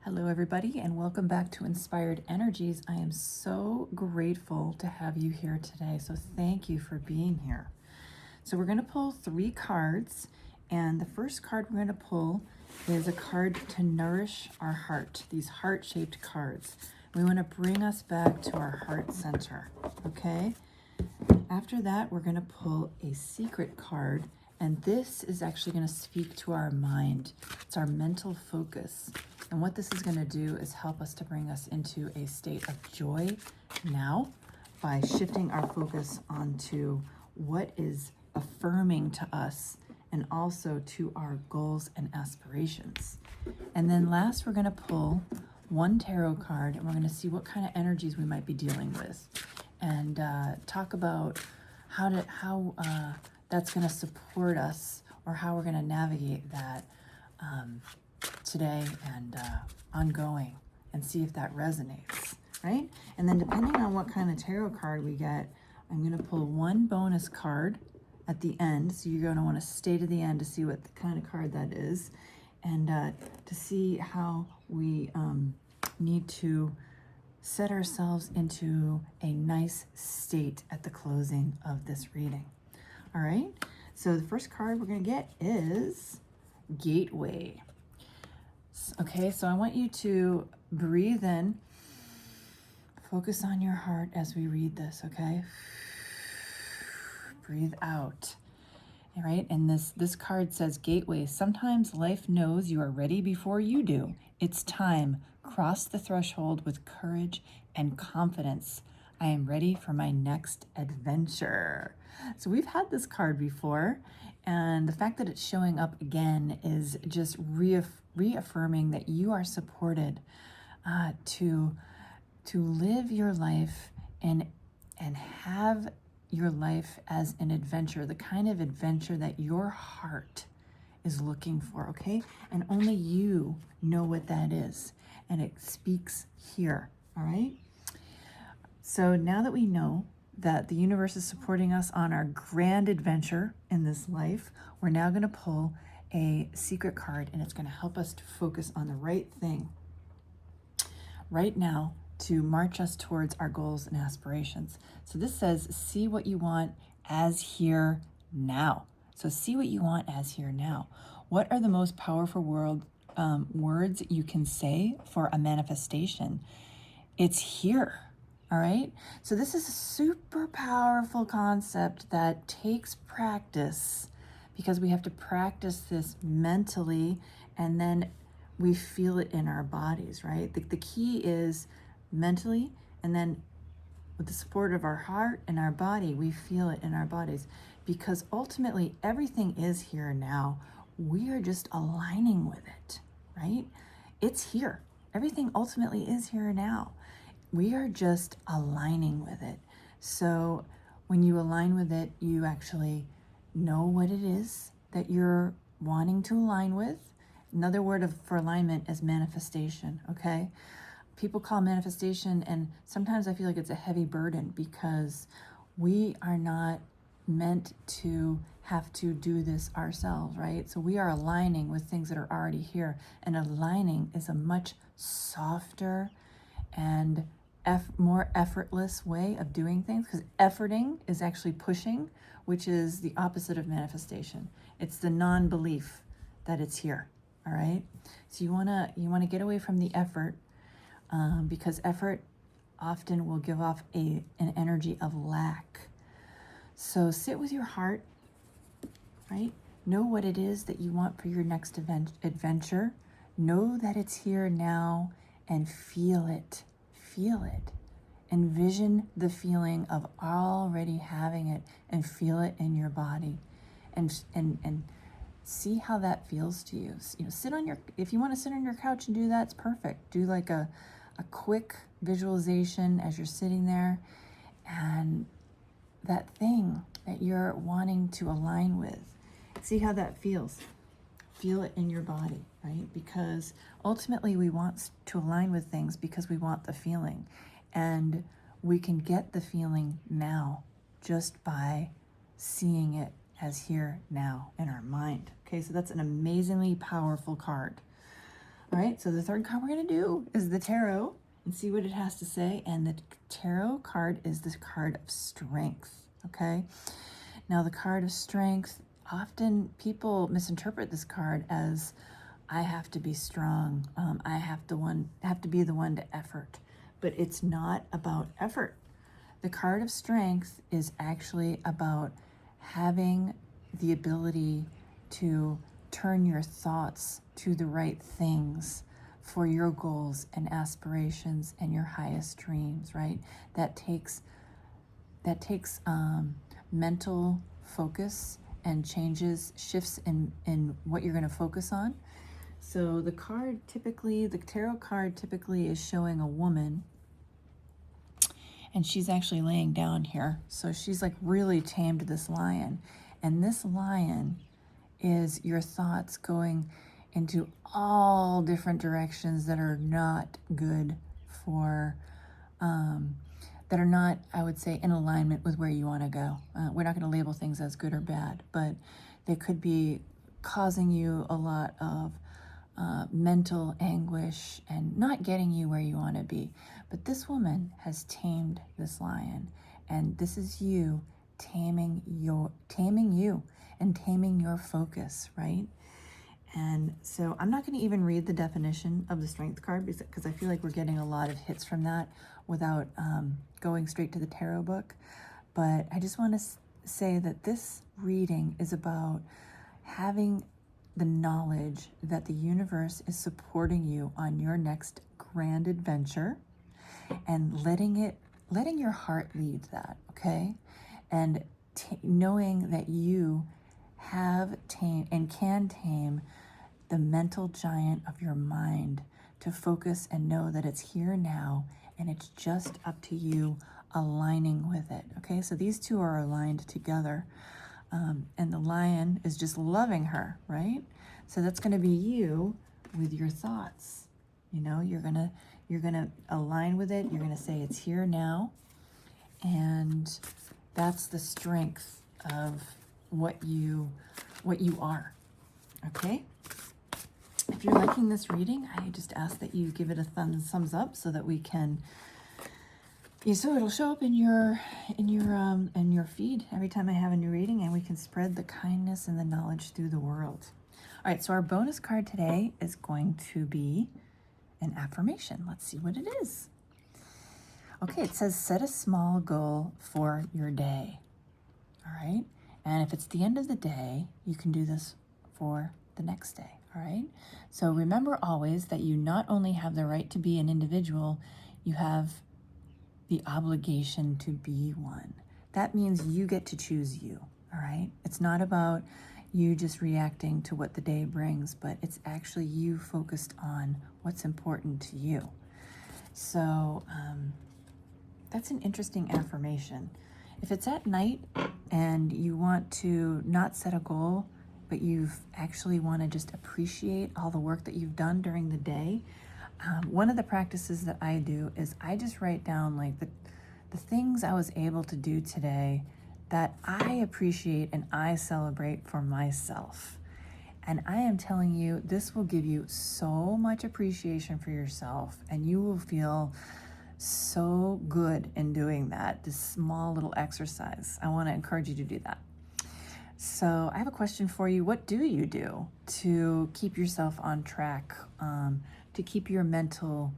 Hello, everybody, and welcome back to Inspired Energies. I am so grateful to have you here today. So thank you for being here. So we're going to pull 3 cards, and the first card we're going to pull is a card to nourish our heart, these heart-shaped cards. We want to bring us back to our heart center, okay? After that, we're going to pull a secret card, and this is actually going to speak to our mind. It's our mental focus. And what this is going to do is help us to bring us into a state of joy now by shifting our focus onto what is affirming to us and also to our goals and aspirations. And then last, we're going to pull 1 tarot card, and we're going to see what kind of energies we might be dealing with, and talk about how that's going to support us, or how we're going to navigate that today and ongoing, and see if that resonates, right? And then depending on what kind of tarot card we get, I'm going to pull 1 bonus card at the end. So you're going to want to stay to the end to see what the kind of card that is, and to see how we need to set ourselves into a nice state at the closing of this reading. All right, so the first card we're going to get is Gateway. Okay, so I want you to breathe in, focus on your heart as we read this, okay? Breathe out. All right, and this card says Gateway. Sometimes life knows you are ready before you do. It's time. Cross the threshold with courage and confidence. I am ready for my next adventure. So we've had this card before, and the fact that it's showing up again is just reaffirming that you are supported to live your life and have your life as an adventure, the kind of adventure that your heart is looking for, okay? And only you know what that is, and it speaks here, all right? So now that we know that the universe is supporting us on our grand adventure in this life, we're now going to pull a secret card, and it's going to help us to focus on the right thing right now to march us towards our goals and aspirations. So this says, see what you want as here now. So see what you want as here now. What are the most powerful words you can say for a manifestation? It's here. All right. So this is a super powerful concept that takes practice, because we have to practice this mentally, and then we feel it in our bodies, right? The key is mentally, and then with the support of our heart and our body, we feel it in our bodies, because ultimately everything is here now. We are just aligning with it, right? It's here. Everything ultimately is here now. We are just aligning with it. So when you align with it, you actually know what it is that you're wanting to align with. Another word for alignment is manifestation, okay? People call manifestation, and sometimes I feel like it's a heavy burden, because we are not meant to have to do this ourselves, right? So we are aligning with things that are already here, and aligning is a much softer and more effortless way of doing things, because efforting is actually pushing, which is the opposite of manifestation. It's the non-belief that it's here. All right, so you wanna get away from the effort, because effort often will give off an energy of lack. So sit with your heart, right? Know what it is that you want for your next adventure. Know that it's here now, and feel it. Feel it. Envision the feeling of already having it, and feel it in your body, and see how that feels to you. You know, if you want to sit on your couch and do that, it's perfect. Do like a quick visualization as you're sitting there, and that thing that you're wanting to align with, see how that feels. Feel it in your body, right? Because ultimately we want to align with things because we want the feeling, and we can get the feeling now just by seeing it as here now in our mind. Okay, so that's an amazingly powerful card. All right, so the third card we're going to do is the tarot and see what it has to say. And the tarot card is the card of strength, okay? Now, the card of strength, often people misinterpret this card as I have to be strong. I have to be the one to effort. But it's not about effort. The card of strength is actually about having the ability to turn your thoughts to the right things for your goals and aspirations and your highest dreams, right? That takes mental focus and shifts in what you're going to focus on. So the tarot card typically is showing a woman, and she's actually laying down here. So she's like really tamed this lion. And this lion is your thoughts going into all different directions that are not good for, that are not, I would say, in alignment with where you want to go. We're not going to label things as good or bad, but they could be causing you a lot of mental anguish and not getting you where you want to be. But this woman has tamed this lion, and this is you taming you and taming your focus, right? And so I'm not going to even read the definition of the strength card because I feel like we're getting a lot of hits from that without going straight to the tarot book. But I just want to say that this reading is about having the knowledge that the universe is supporting you on your next grand adventure, and letting your heart lead that, okay? And knowing that you have tamed and can tame the mental giant of your mind to focus and know that it's here now, and it's just up to you aligning with it, okay? So these two are aligned together. And the lion is just loving her, right? So that's going to be you with your thoughts. You know, you're gonna align with it. You're gonna say it's here now, and that's the strength of what you are. Okay. If you're liking this reading, I just ask that you give it a thumbs up so that we can. Yeah, so it'll show up in your feed every time I have a new reading, and we can spread the kindness and the knowledge through the world. All right, so our bonus card today is going to be an affirmation. Let's see what it is. Okay, it says set a small goal for your day. All right, and if it's the end of the day, you can do this for the next day. All right, so remember always that you not only have the right to be an individual, you have the obligation to be one. That means you get to choose you, all right? It's not about you just reacting to what the day brings, but it's actually you focused on what's important to you. So that's an interesting affirmation. If it's at night and you want to not set a goal, but you've actually want to just appreciate all the work that you've done during the day, one of the practices that I do is I just write down like the things I was able to do today that I appreciate and I celebrate for myself. And I am telling you, this will give you so much appreciation for yourself, and you will feel so good in doing that, this small little exercise. I want to encourage you to do that. So I have a question for you. What do you do to keep yourself on track, to keep your mental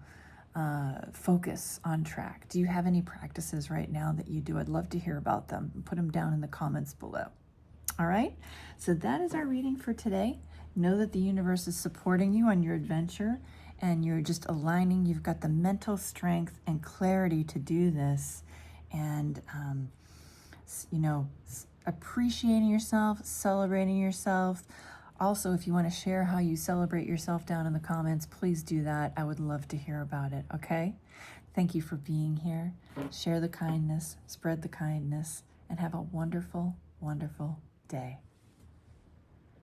focus on track? Do you have any practices right now that you do? I'd love to hear about them. Put them down in the comments below. All right, so that is our reading for today. Know that the universe is supporting you on your adventure, and you're just aligning. You've got the mental strength and clarity to do this, and appreciating yourself, celebrating yourself. Also, if you want to share how you celebrate yourself down in the comments, please do that. I would love to hear about it, okay? Thank you for being here. Share the kindness, spread the kindness, and have a wonderful, wonderful day.